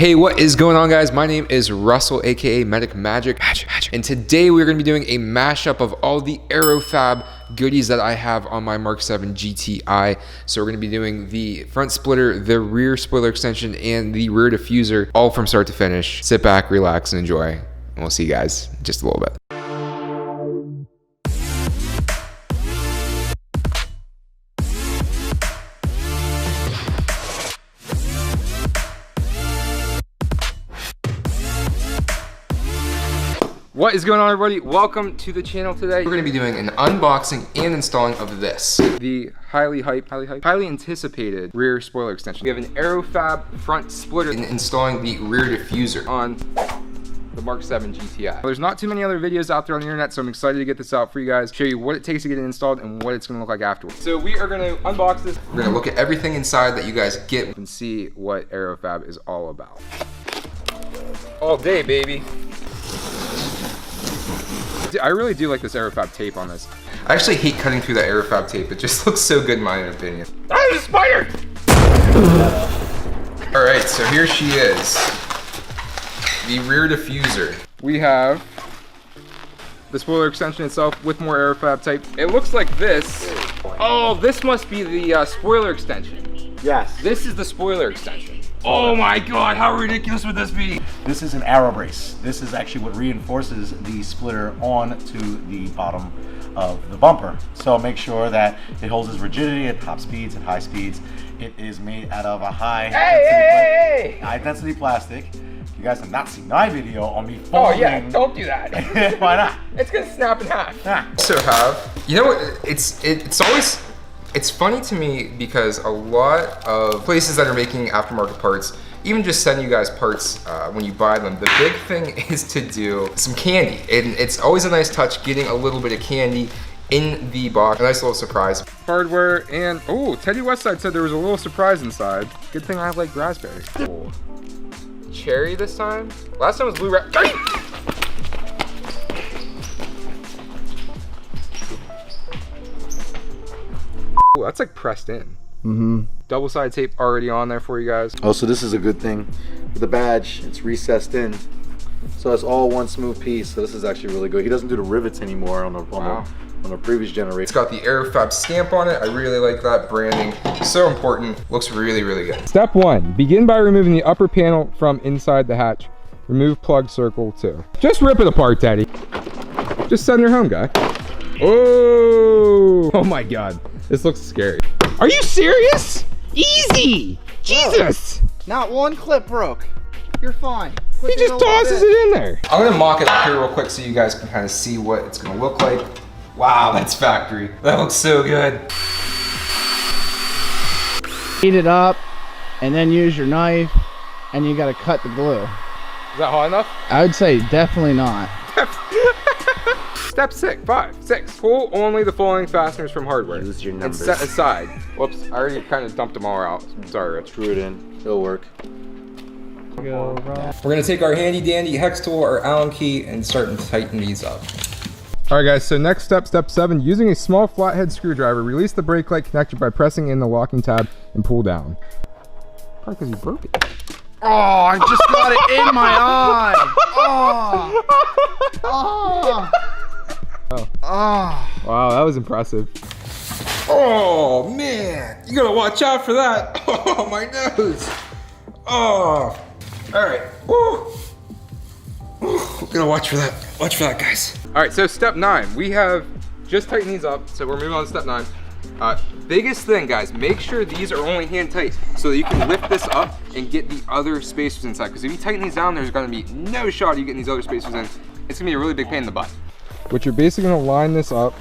Hey, what is going on, guys? My name is Russell, aka Medic Magic, and today we're going to be doing a mashup of all the Aerofabb goodies that I have on my Mark 7 GTI. So we're going to be doing the front splitter, the rear spoiler extension, and the rear diffuser, all from start to finish. Sit back, relax, and enjoy, and we'll see you guys in just a little bit. What is going on, everybody? Welcome to the channel today. We're gonna be doing an unboxing and installing of this. The highly anticipated rear spoiler extension. We have an Aerofabb front splitter and installing the rear diffuser on the Mark 7 GTI. There's not too many other videos out there on the internet, so I'm excited to get this out for you guys, show you what it takes to get it installed and what it's gonna look like afterwards. So we are gonna unbox this. We're gonna look at everything inside that you guys get and see what Aerofabb is all about. All day, baby. I really do like this Aerofabb tape on this. I actually hate cutting through the Aerofabb tape. It just looks so good in my opinion. Ah, there's a spider! All right, so here she is. The rear diffuser. We have the spoiler extension itself with more Aerofabb tape. It looks like this. Oh, this must be the spoiler extension. Yes. This is the spoiler extension. Oh my God, how ridiculous would this be? This is an arrow brace. This is actually what reinforces the splitter onto the bottom of the bumper. So make sure that it holds its rigidity at top speeds and high speeds. It is made out of a high density plastic. You guys have not seen my video on me folding. Oh yeah, don't do that. Why not? It's gonna snap in half. Ah. Also have, you know what, it's funny to me because a lot of places that are making aftermarket parts, even just sending you guys parts when you buy them, the big thing is to do some candy. And it's always a nice touch getting a little bit of candy in the box. A nice little surprise. Hardware and, oh, Teddy Westside said there was a little surprise inside. Good thing I like raspberry. Cool. Cherry this time? Last time was blue raspberry. Oh, that's like pressed in. Mm-hmm. Double-sided tape already on there for you guys. Oh, so this is a good thing. The badge, it's recessed in. So it's all one smooth piece. So this is actually really good. He doesn't do the rivets anymore on the previous generation. It's got the Aerofabb stamp on it. I really like that branding. So important. Looks really, really good. Step 1, begin by removing the upper panel from inside the hatch. Remove plug circle 2. Just rip it apart, Daddy. Just send her home, guy. Oh my God. This looks scary. Are you serious? Easy! Jesus! Not one clip broke. You're fine. He just tosses it in there. I'm gonna mock it up here real quick so you guys can kind of see what it's gonna look like. Wow, that's factory. That looks so good. Heat it up and then use your knife and you gotta cut the glue. Is that hot enough? I would say definitely not. Step 6. Pull only the following fasteners from hardware. Use your numbers. And set aside. Whoops, I already kind of dumped them all out. Sorry, Rich. Screw it in. It'll work. We're gonna take our handy dandy hex tool or Allen key and start to tighten these up. All right, guys, so next step, step 7, using a small flathead screwdriver, release the brake light connector by pressing in the locking tab and pull down. Probably because you broke it. Oh, I just got it in my eye. Oh. Oh. Oh. Wow, that was impressive. Oh man, you gotta watch out for that. Oh, my nose. Oh, all right. Woo. Gonna watch for that. Watch for that, guys. All right, so step 9, we have just tightened these up. So we're moving on to step 9. Biggest thing, guys, make sure these are only hand tight so that you can lift this up and get the other spacers inside. Because if you tighten these down, there's gonna be no shot of you getting these other spacers in. It's gonna be a really big pain in the butt. Which you're basically gonna line this up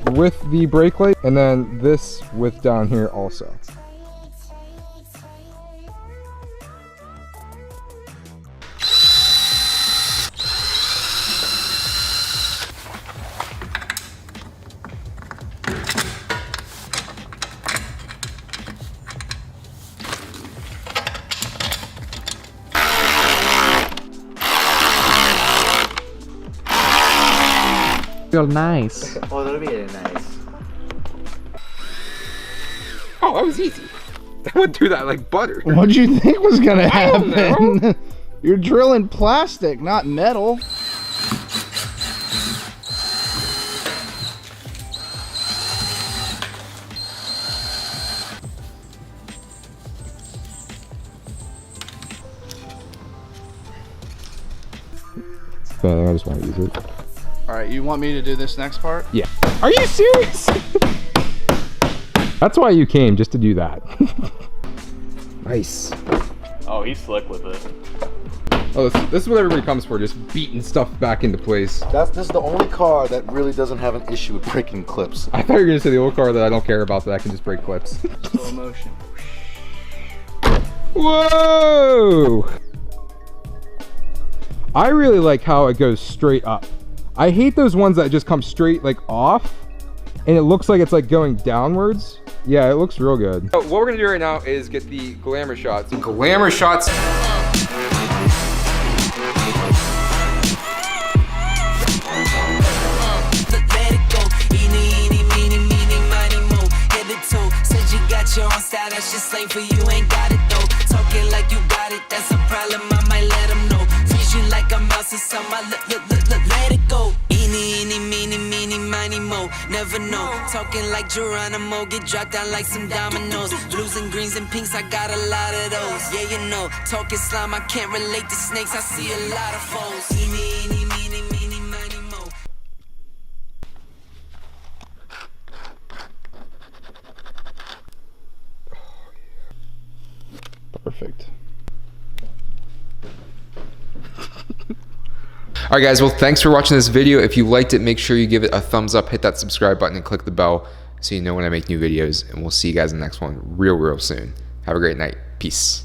with the brake light, and then this width down here also. Feel nice. Oh, that'll be nice. Oh, that was easy. That went through that like butter. What'd you think was gonna don't happen? You're drilling plastic, not metal. I just want to use it. All right, you want me to do this next part? Yeah. Are you serious? That's why you came, just to do that. Nice. Oh, he's slick with it. Oh, this is what everybody comes for, just beating stuff back into place. This is the only car that really doesn't have an issue with breaking clips. I thought you were gonna say the old car that I don't care about, that I can just break clips. Slow motion. Whoa! I really like how it goes straight up. I hate those ones that just come straight like off and it looks like it's like going downwards. Yeah, it looks real good. So what we're gonna do right now is get the Glamour Shots. Glamour Shots. That's just lame for you, ain't got it though. Talking like you got it, that's a problem, I might let them know. Freeze you like a mouse and some, let it go. Eeny, meeny, miny, mo, never know. Talking like Geronimo, get dropped down like some dominoes. Blues and greens and pinks, I got a lot of those. Yeah, you know, talking slime, I can't relate to snakes, I see a lot of foes. Eeny, meeny, miny, mo. Perfect. Alright guys, well thanks for watching this video. If you liked it, make sure you give it a thumbs up, hit that subscribe button, and click the bell so you know when I make new videos. And we'll see you guys in the next one real soon. Have a great night. Peace.